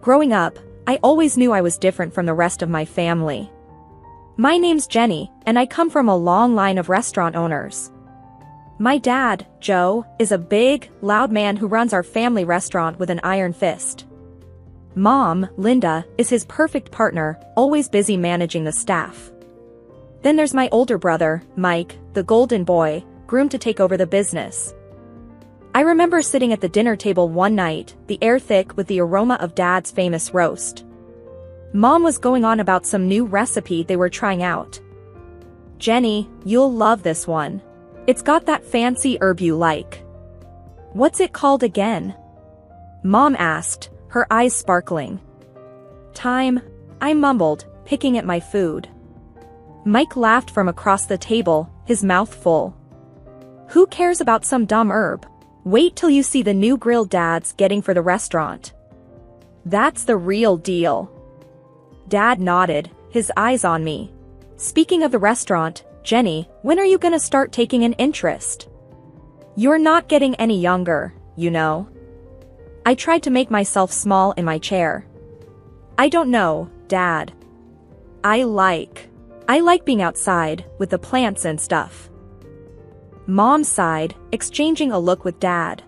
Growing up, I always knew I was different from the rest of my family. My name's Jenny, and I come from a long line of restaurant owners. My dad, Joe, is a big, loud man who runs our family restaurant with an iron fist. Mom, Linda, is his perfect partner, always busy managing the staff. Then there's my older brother, Mike, the golden boy, groomed to take over the business. I remember sitting at the dinner table one night, the air thick with the aroma of Dad's famous roast. Mom was going on about some new recipe they were trying out. "Jenny, you'll love this one. It's got that fancy herb you like." "What's it called again?" Mom asked, her eyes sparkling. "Thyme," I mumbled, picking at my food. Mike laughed from across the table, his mouth full. "Who cares about some dumb herb? Wait till you see the new grill Dad's getting for the restaurant. That's the real deal." Dad nodded, his eyes on me. "Speaking of the restaurant, Jenny, when are you gonna start taking an interest? You're not getting any younger, you know." I tried to make myself small in my chair. "I don't know, Dad. I like being outside, with the plants and stuff." Mom sighed, exchanging a look with Dad.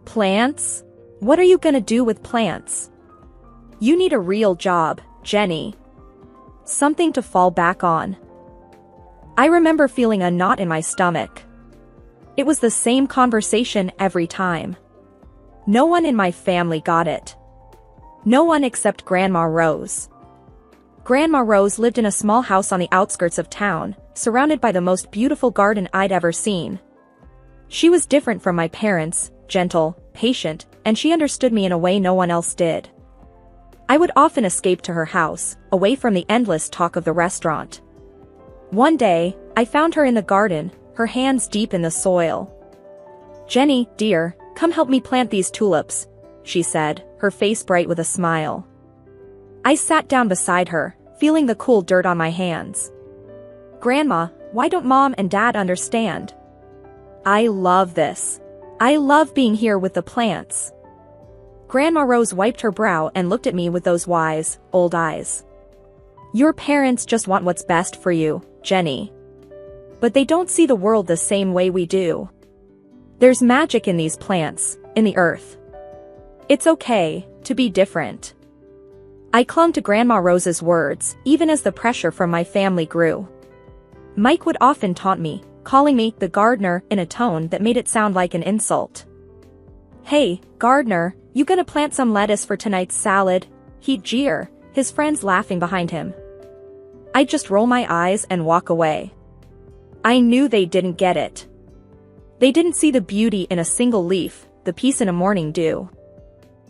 "Plants? What are you gonna do with plants? You need a real job, Jenny. Something to fall back on." I remember feeling a knot in my stomach. It was the same conversation every time. No one in my family got it. No one except Grandma Rose. Grandma Rose lived in a small house on the outskirts of town, surrounded by the most beautiful garden I'd ever seen. She was different from my parents, gentle, patient, and she understood me in a way no one else did. I would often escape to her house, away from the endless talk of the restaurant. One day, I found her in the garden, her hands deep in the soil. "Jenny, dear, come help me plant these tulips," she said, her face bright with a smile. I sat down beside her, feeling the cool dirt on my hands. "Grandma, why don't Mom and Dad understand? I love this. I love being here with the plants." Grandma Rose wiped her brow and looked at me with those wise, old eyes. "Your parents just want what's best for you, Jenny. But they don't see the world the same way we do. There's magic in these plants, in the earth. It's okay to be different." I clung to Grandma Rose's words, even as the pressure from my family grew. Mike would often taunt me, calling me the gardener in a tone that made it sound like an insult. "Hey, gardener, you gonna plant some lettuce for tonight's salad?" he'd jeer, his friends laughing behind him. I'd just roll my eyes and walk away. I knew they didn't get it. They didn't see the beauty in a single leaf, the peace in a morning dew.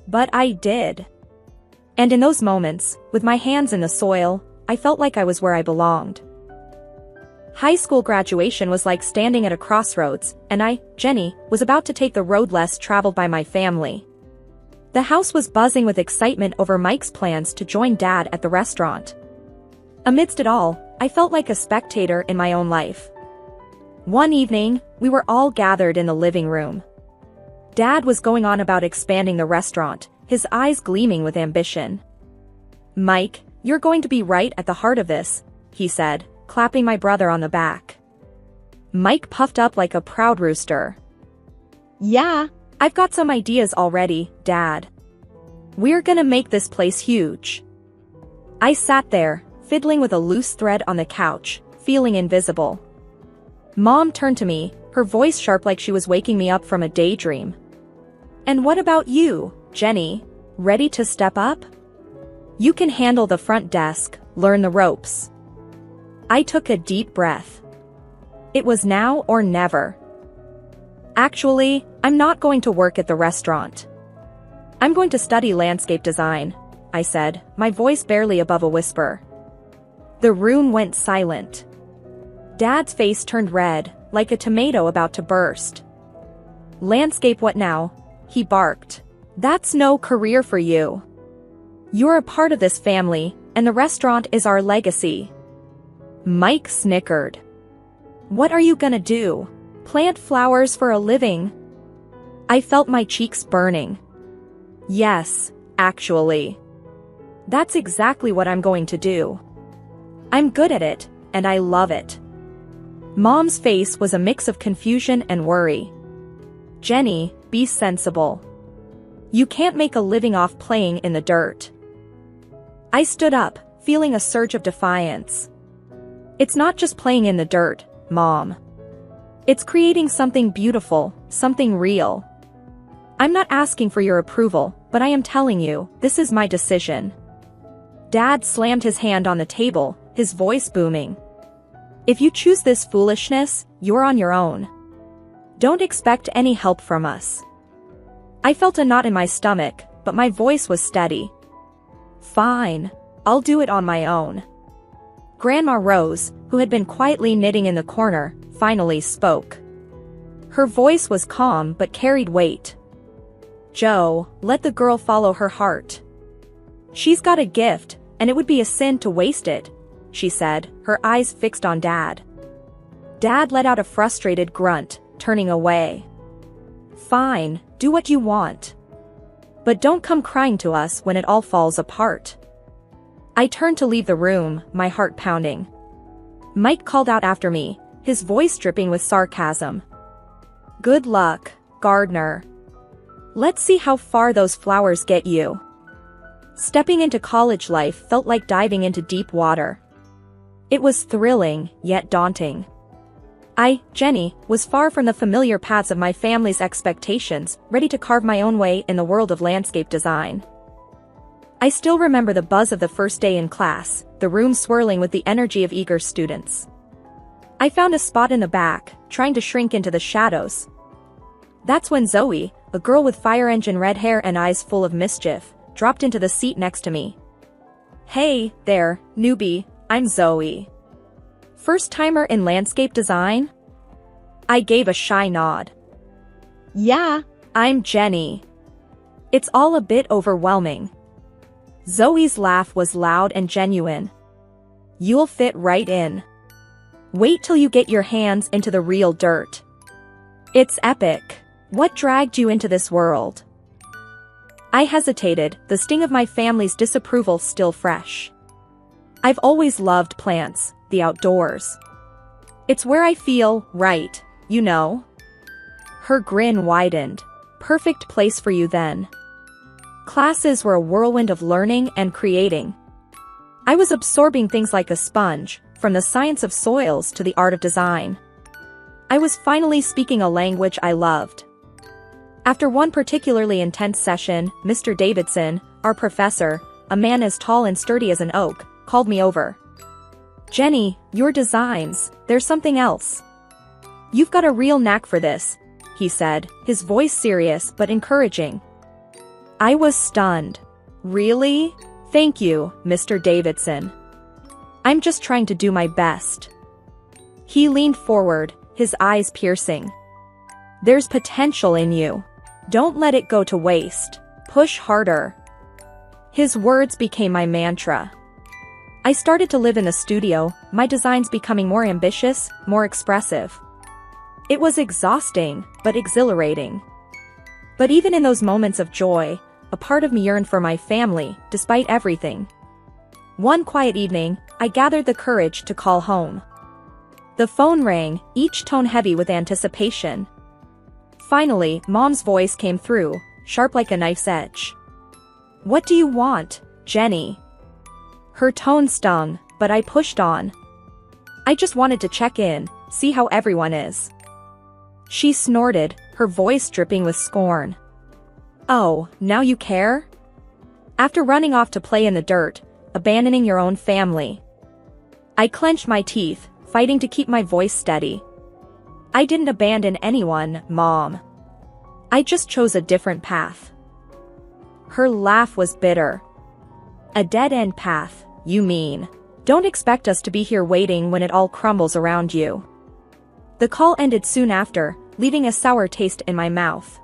But I did. And in those moments, with my hands in the soil, I felt like I was where I belonged. High school graduation was like standing at a crossroads, and I, Jenny, was about to take the road less traveled by my family. The house was buzzing with excitement over Mike's plans to join Dad at the restaurant. Amidst it all, I felt like a spectator in my own life. One evening, we were all gathered in the living room. Dad was going on about expanding the restaurant, his eyes gleaming with ambition. "Mike, you're going to be right at the heart of this," he said, clapping my brother on the back. Mike puffed up like a proud rooster. "Yeah, I've got some ideas already, Dad. We're gonna make this place huge." I sat there, fiddling with a loose thread on the couch, feeling invisible. Mom turned to me, her voice sharp like she was waking me up from a daydream. "And what about you, Jenny? Ready to step up? You can handle the front desk, learn the ropes." I took a deep breath. It was now or never. "Actually, I'm not going to work at the restaurant. I'm going to study landscape design," I said, my voice barely above a whisper. The room went silent. Dad's face turned red, like a tomato about to burst. "Landscape what now?" he barked. "That's no career for you. You're a part of this family, and the restaurant is our legacy." Mike snickered. "What are you gonna do? Plant flowers for a living?" I felt my cheeks burning. "Yes, Actually, that's exactly what I'm going to do. I'm good at it, and I love it. Mom's face was a mix of confusion and worry. Jenny, be sensible. You can't make a living off playing in the dirt. I stood up, feeling a surge of defiance. It's not just playing in the dirt, Mom. It's creating something beautiful, something real. I'm not asking for your approval, but I am telling you, this is my decision. Dad slammed his hand on the table, his voice booming. If you choose this foolishness, you're on your own. Don't expect any help from us. I felt a knot in my stomach, but my voice was steady. Fine, I'll do it on my own. Grandma Rose, who had been quietly knitting in the corner, finally spoke. Her voice was calm but carried weight. Joe, let the girl follow her heart. She's got a gift, and it would be a sin to waste it, she said, her eyes fixed on Dad. Dad let out a frustrated grunt, turning away. Fine, do what you want. But don't come crying to us when it all falls apart. I turned to leave the room, my heart pounding. Mike called out after me, his voice dripping with sarcasm. Good luck, Gardner. Let's see how far those flowers get you. Stepping into college life felt like diving into deep water. It was thrilling, yet daunting. I, Jenny, was far from the familiar paths of my family's expectations, ready to carve my own way in the world of landscape design. I still remember the buzz of the first day in class, the room swirling with the energy of eager students. I found a spot in the back, trying to shrink into the shadows. That's when Zoe, a girl with fire engine red hair and eyes full of mischief, dropped into the seat next to me. Hey, there, newbie, I'm Zoe. First-timer in landscape design? I gave a shy nod. Yeah, I'm Jenny. It's all a bit overwhelming. Zoe's laugh was loud and genuine. You'll fit right in. Wait till you get your hands into the real dirt. It's epic. What dragged you into this world? I hesitated, the sting of my family's disapproval still fresh. I've always loved plants, the outdoors. It's where I feel right, you know? Her grin widened. Perfect place for you then. Classes were a whirlwind of learning and creating. I was absorbing things like a sponge, from the science of soils to the art of design. I was finally speaking a language I loved. After one particularly intense session, Mr. Davidson, our professor, a man as tall and sturdy as an oak, called me over. Jenny, your designs, there's something else. You've got a real knack for this, he said, his voice serious but encouraging. I was stunned. Really? Thank you, Mr. Davidson. I'm just trying to do my best. He leaned forward, his eyes piercing. There's potential in you. Don't let it go to waste. Push harder. His words became my mantra. I started to live in the studio, my designs becoming more ambitious, more expressive. It was exhausting, but exhilarating. But even in those moments of joy, a part of me yearned for my family, despite everything. One quiet evening, I gathered the courage to call home. The phone rang, each tone heavy with anticipation. Finally, Mom's voice came through, sharp like a knife's edge. What do you want, Jenny? Her tone stung, but I pushed on. I just wanted to check in, see how everyone is. She snorted, her voice dripping with scorn. Oh, now you care? After running off to play in the dirt, abandoning your own family. I clenched my teeth, fighting to keep my voice steady. I didn't abandon anyone, Mom. I just chose a different path. Her laugh was bitter. A dead-end path, you mean? Don't expect us to be here waiting when it all crumbles around you. The call ended soon after, leaving a sour taste in my mouth.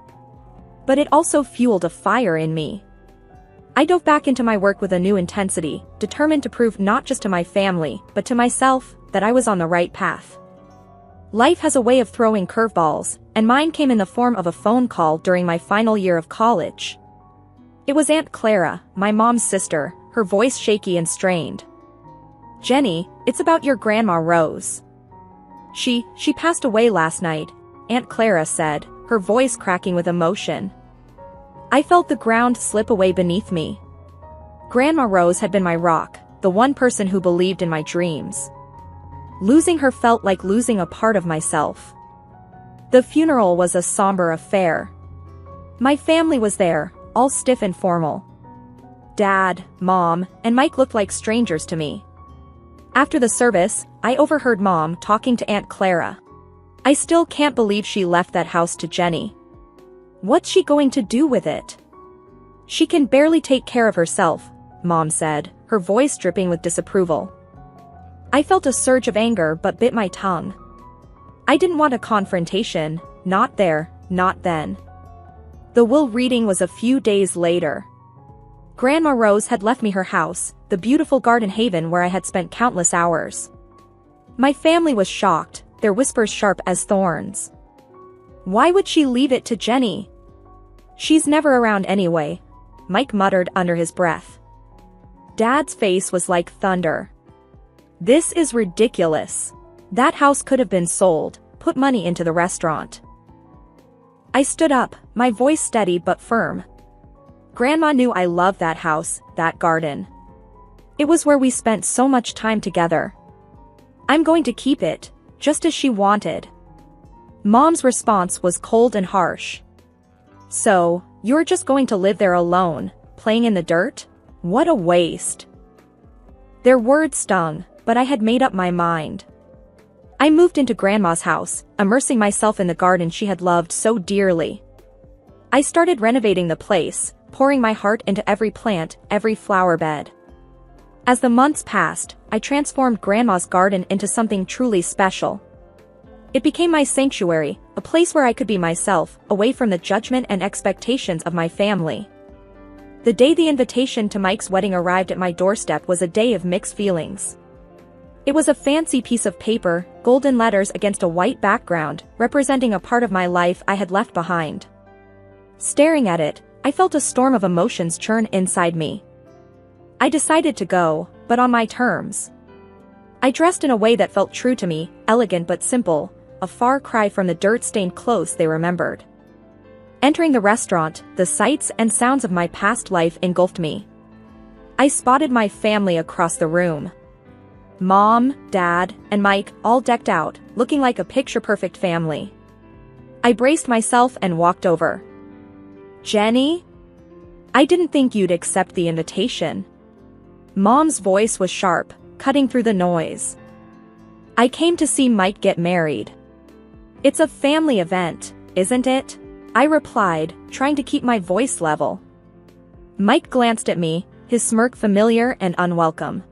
But it also fueled a fire in me. I dove back into my work with a new intensity, determined to prove not just to my family, but to myself, that I was on the right path. Life has a way of throwing curveballs, and mine came in the form of a phone call during my final year of college. It was Aunt Clara, my mom's sister, her voice shaky and strained. "Jenny, it's about your Grandma Rose. She passed away last night," Aunt Clara said, her voice cracking with emotion. I felt the ground slip away beneath me. Grandma Rose had been my rock, the one person who believed in my dreams. Losing her felt like losing a part of myself. The funeral was a somber affair. My family was there, all stiff and formal. Dad, Mom, and Mike looked like strangers to me. After the service, I overheard Mom talking to Aunt Clara. "I still can't believe she left that house to Jenny. What's she going to do with it? She can barely take care of herself," Mom said, her voice dripping with disapproval. I felt a surge of anger but bit my tongue. I didn't want a confrontation, not there, not then. The will reading was a few days later. Grandma Rose had left me her house, the beautiful garden haven where I had spent countless hours. My family was shocked, their whispers sharp as thorns. "Why would she leave it to Jenny? She's never around anyway," Mike muttered under his breath. Dad's face was like thunder. "This is ridiculous. That house could have been sold, put money into the restaurant." I stood up, my voice steady but firm. Grandma knew I loved that house, that garden. It was where we spent so much time together. I'm going to keep it, just as she wanted. Mom's response was cold and harsh. "So, you're just going to live there alone, playing in the dirt? What a waste." Their words stung, but I had made up my mind. I moved into Grandma's house, immersing myself in the garden she had loved so dearly. I started renovating the place, pouring my heart into every plant, every flower bed. As the months passed, I transformed Grandma's garden into something truly special. It became my sanctuary, a place where I could be myself, away from the judgment and expectations of my family. The day the invitation to Mike's wedding arrived at my doorstep was a day of mixed feelings. It was a fancy piece of paper, golden letters against a white background, representing a part of my life I had left behind. Staring at it, I felt a storm of emotions churn inside me. I decided to go, but on my terms. I dressed in a way that felt true to me, elegant but simple, a far cry from the dirt-stained clothes they remembered. Entering the restaurant, the sights and sounds of my past life engulfed me. I spotted my family across the room. Mom, Dad, and Mike, all decked out, looking like a picture-perfect family. I braced myself and walked over. "Jenny? I didn't think you'd accept the invitation." Mom's voice was sharp, cutting through the noise. "I came to see Mike get married." "It's a family event, isn't it?" I replied, trying to keep my voice level. Mike glanced at me, his smirk familiar and unwelcome.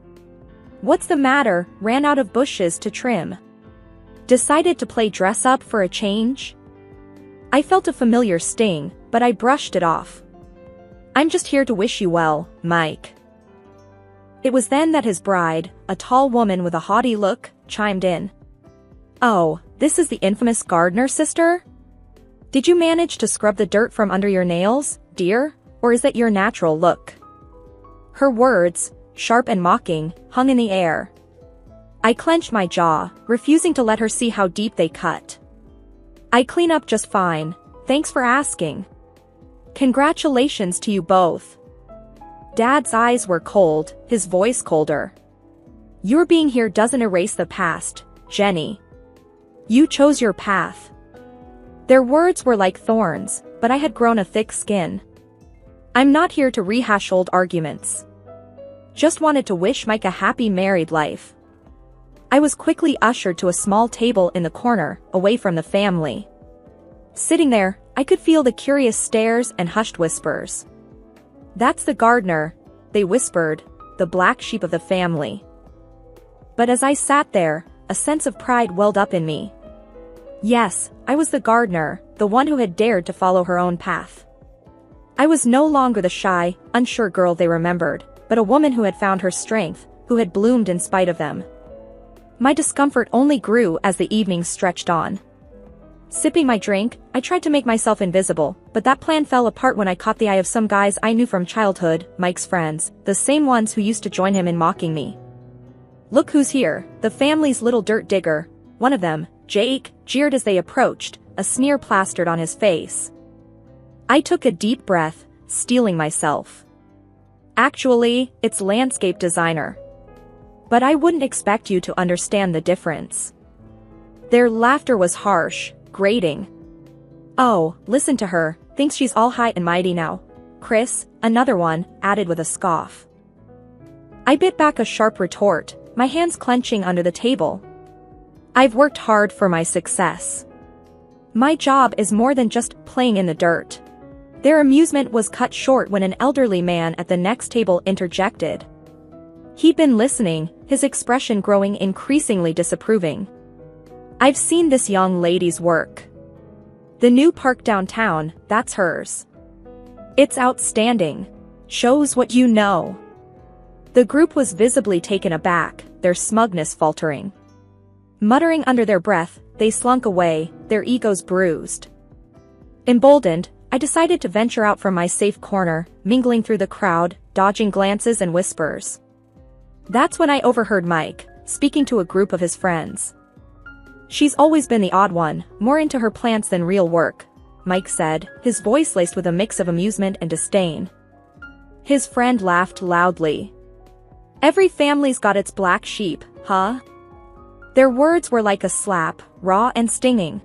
"What's the matter?" Ran out of bushes to trim. Decided to play dress-up for a change? I felt a familiar sting, but I brushed it off. "I'm just here to wish you well, Mike." It was then that his bride, a tall woman with a haughty look, chimed in. "Oh, this is the infamous gardener sister? Did you manage to scrub the dirt from under your nails, dear, or is that your natural look?" Her words, sharp and mocking, hung in the air. I clenched my jaw, refusing to let her see how deep they cut. "I clean up just fine, thanks for asking." "Congratulations to you both." Dad's eyes were cold, his voice colder. "Your being here doesn't erase the past, Jenny. You chose your path." Their words were like thorns, but I had grown a thick skin. "I'm not here to rehash old arguments. Just wanted to wish Mike a happy married life." I was quickly ushered to a small table in the corner, away from the family. Sitting there, I could feel the curious stares and hushed whispers. "That's the gardener," they whispered, "the black sheep of the family." But as I sat there, a sense of pride welled up in me. Yes, I was the gardener, the one who had dared to follow her own path. I was no longer the shy, unsure girl they remembered, but a woman who had found her strength, who had bloomed in spite of them. My discomfort only grew as the evening stretched on. Sipping my drink, I tried to make myself invisible, but that plan fell apart when I caught the eye of some guys I knew from childhood, Mike's friends, the same ones who used to join him in mocking me. "Look who's here, the family's little dirt digger," one of them, Jake, jeered as they approached, a sneer plastered on his face. I took a deep breath, steeling myself. "Actually, it's landscape designer. But I wouldn't expect you to understand the difference." Their laughter was harsh, grating. "Oh, listen to her, thinks she's all high and mighty now." Chris, another one, added with a scoff. I bit back a sharp retort, my hands clenching under the table. "I've worked hard for my success. My job is more than just playing in the dirt." Their amusement was cut short when an elderly man at the next table interjected. He'd been listening, his expression growing increasingly disapproving. "I've seen this young lady's work. The new park downtown, that's hers. It's outstanding. Shows what you know." The group was visibly taken aback, their smugness faltering. Muttering under their breath, they slunk away, their egos bruised. Emboldened, I decided to venture out from my safe corner, mingling through the crowd, dodging glances and whispers. That's when I overheard Mike, speaking to a group of his friends. "She's always been the odd one, more into her plants than real work," Mike said, his voice laced with a mix of amusement and disdain. His friend laughed loudly. "Every family's got its black sheep, huh?" Their words were like a slap, raw and stinging.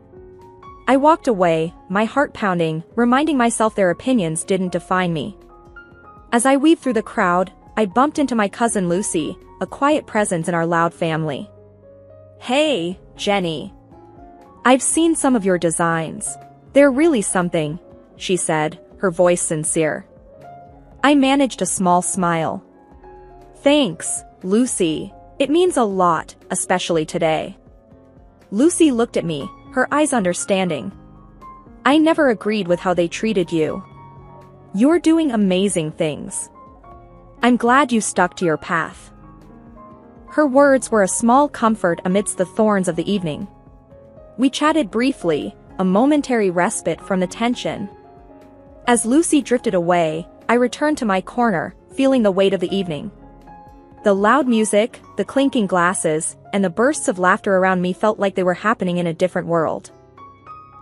I walked away, my heart pounding, reminding myself their opinions didn't define me. As I weaved through the crowd, I bumped into my cousin Lucy, a quiet presence in our loud family. "Hey, Jenny. I've seen some of your designs. They're really something," she said, her voice sincere. I managed a small smile. "Thanks, Lucy. It means a lot, especially today." Lucy looked at me, her eyes understanding. "I never agreed with how they treated you. You're doing amazing things. I'm glad you stuck to your path." Her words were a small comfort amidst the thorns of the evening. We chatted briefly, a momentary respite from the tension. As Lucy drifted away, I returned to my corner, feeling the weight of the evening. The loud music, the clinking glasses, and the bursts of laughter around me felt like they were happening in a different world.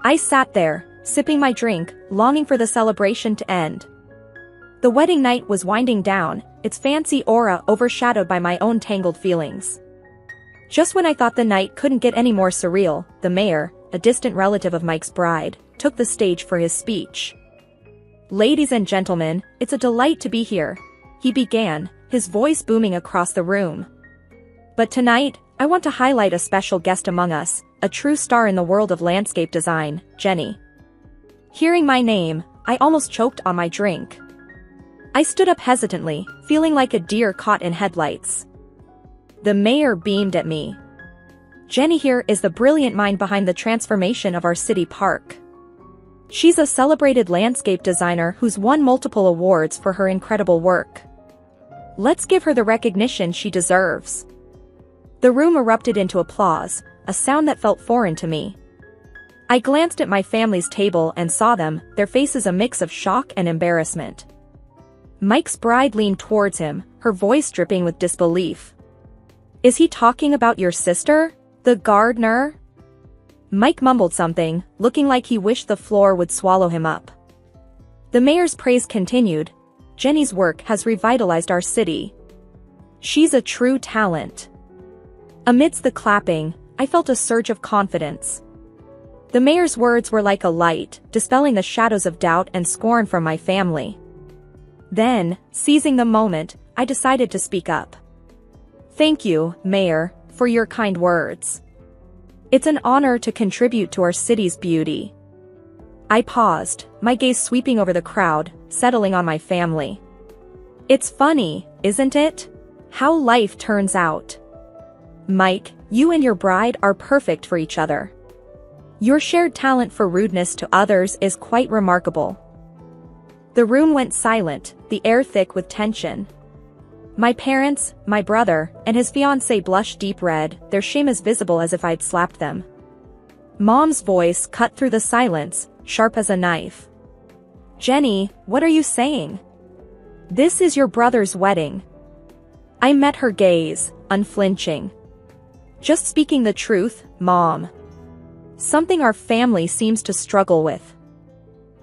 I sat there, sipping my drink, longing for the celebration to end. The wedding night was winding down, its fancy aura overshadowed by my own tangled feelings. Just when I thought the night couldn't get any more surreal, the mayor, a distant relative of Mike's bride, took the stage for his speech. "Ladies and gentlemen, it's a delight to be here," he began, his voice booming across the room. "But tonight, I want to highlight a special guest among us, a true star in the world of landscape design, Jenny." Hearing my name, I almost choked on my drink. I stood up hesitantly, feeling like a deer caught in headlights. The mayor beamed at me. "Jenny here is the brilliant mind behind the transformation of our city park. She's a celebrated landscape designer who's won multiple awards for her incredible work. Let's give her the recognition she deserves." The room erupted into applause, a sound that felt foreign to me. I glanced at my family's table and saw them, their faces a mix of shock and embarrassment. Mike's bride leaned towards him, her voice dripping with disbelief. "Is he talking about your sister, the gardener?" Mike mumbled something, looking like he wished the floor would swallow him up. The mayor's praise continued. "Jenny's work has revitalized our city. She's a true talent." Amidst the clapping, I felt a surge of confidence. The mayor's words were like a light, dispelling the shadows of doubt and scorn from my family. Then, seizing the moment, I decided to speak up. "Thank you, Mayor, for your kind words. It's an honor to contribute to our city's beauty." I paused, my gaze sweeping over the crowd, settling on my family. "It's funny, isn't it? How life turns out. Mike, you and your bride are perfect for each other. Your shared talent for rudeness to others is quite remarkable." The room went silent, the air thick with tension. My parents, my brother, and his fiancée blushed deep red, their shame as visible as if I'd slapped them. Mom's voice cut through the silence, sharp as a knife. Jenny, what are you saying? This is your brother's wedding. I met her gaze, unflinching. Just speaking the truth, Mom. Something our family seems to struggle with.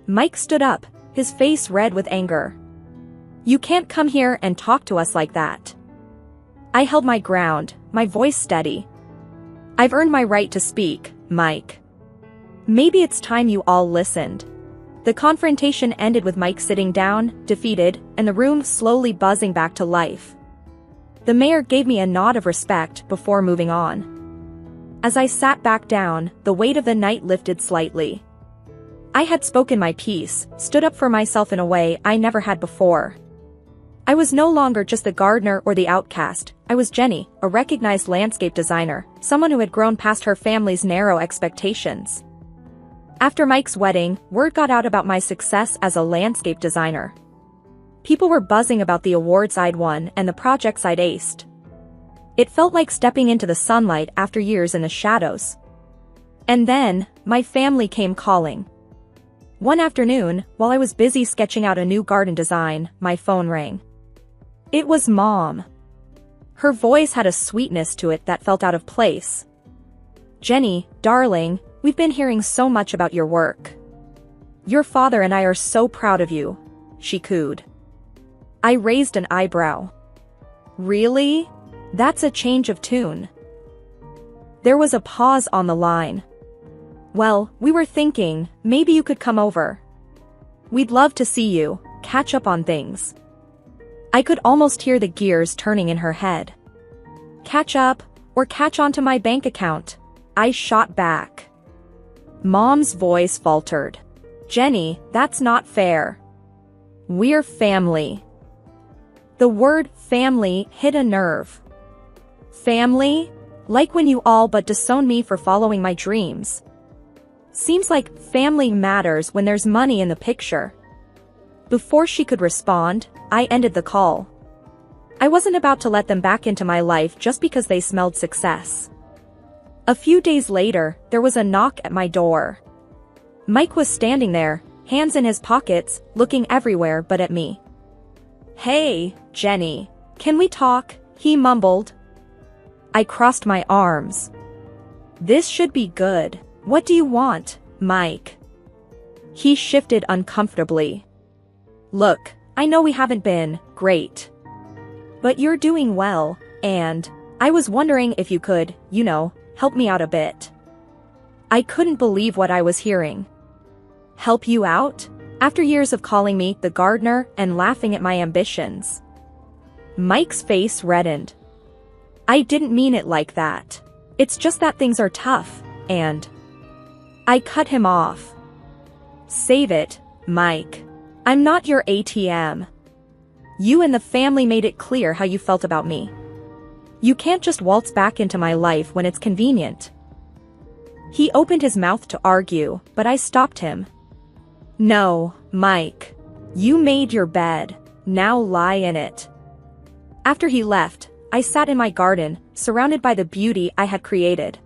Mike stood up, his face red with anger. You can't come here and talk to us like that. I held my ground, my voice steady. I've earned my right to speak, Mike. Maybe it's time you all listened. The confrontation ended with Mike sitting down, defeated, and the room slowly buzzing back to life. The mayor gave me a nod of respect before moving on. As I sat back down, the weight of the night lifted slightly. I had spoken my piece, stood up for myself in a way I never had before. I was no longer just the gardener or the outcast. I was Jenny, a recognized landscape designer, someone who had grown past her family's narrow expectations. After Mike's wedding, word got out about my success as a landscape designer. People were buzzing about the awards I'd won and the projects I'd aced. It felt like stepping into the sunlight after years in the shadows. And then, my family came calling. One afternoon, while I was busy sketching out a new garden design, my phone rang. It was Mom. Her voice had a sweetness to it that felt out of place. Jenny, darling, we've been hearing so much about your work. Your father and I are so proud of you, she cooed. I raised an eyebrow. Really? That's a change of tune. There was a pause on the line. Well, we were thinking, maybe you could come over. We'd love to see you, catch up on things. I could almost hear the gears turning in her head. Catch up, or catch onto my bank account, I shot back. Mom's voice faltered. Jenny, that's not fair. We're family. The word family hit a nerve. Family? Like when you all but disown me for following my dreams. Seems like family matters when there's money in the picture. Before she could respond, I ended the call. I wasn't about to let them back into my life just because they smelled success. A few days later, there was a knock at my door. Mike was standing there, hands in his pockets, looking everywhere but at me. Hey, Jenny, can we talk? He mumbled. I crossed my arms. This should be good. What do you want, Mike? He shifted uncomfortably. Look, I know we haven't been great. But you're doing well, and I was wondering if you could, help me out a bit. I couldn't believe what I was hearing. Help you out? After years of calling me the gardener and laughing at my ambitions. Mike's face reddened. I didn't mean it like that. It's just that things are tough, and I cut him off. Save it, Mike. I'm not your ATM. You and the family made it clear how you felt about me. You can't just waltz back into my life when it's convenient. He opened his mouth to argue, but I stopped him. No, Mike. You made your bed. Now lie in it. After he left, I sat in my garden, surrounded by the beauty I had created.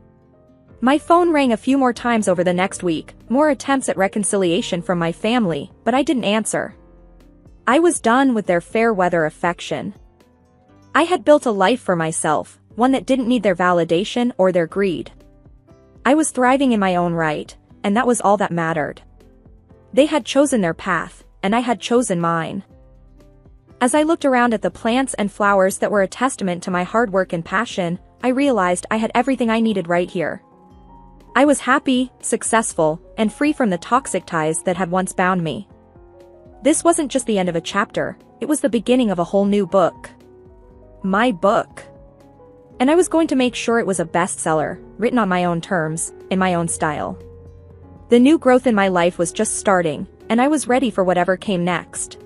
My phone rang a few more times over the next week, more attempts at reconciliation from my family, but I didn't answer. I was done with their fair-weather affection. I had built a life for myself, one that didn't need their validation or their greed. I was thriving in my own right, and that was all that mattered. They had chosen their path, and I had chosen mine. As I looked around at the plants and flowers that were a testament to my hard work and passion, I realized I had everything I needed right here. I was happy, successful, and free from the toxic ties that had once bound me. This wasn't just the end of a chapter, it was the beginning of a whole new book. My book. And I was going to make sure it was a bestseller, written on my own terms, in my own style. The new growth in my life was just starting, and I was ready for whatever came next.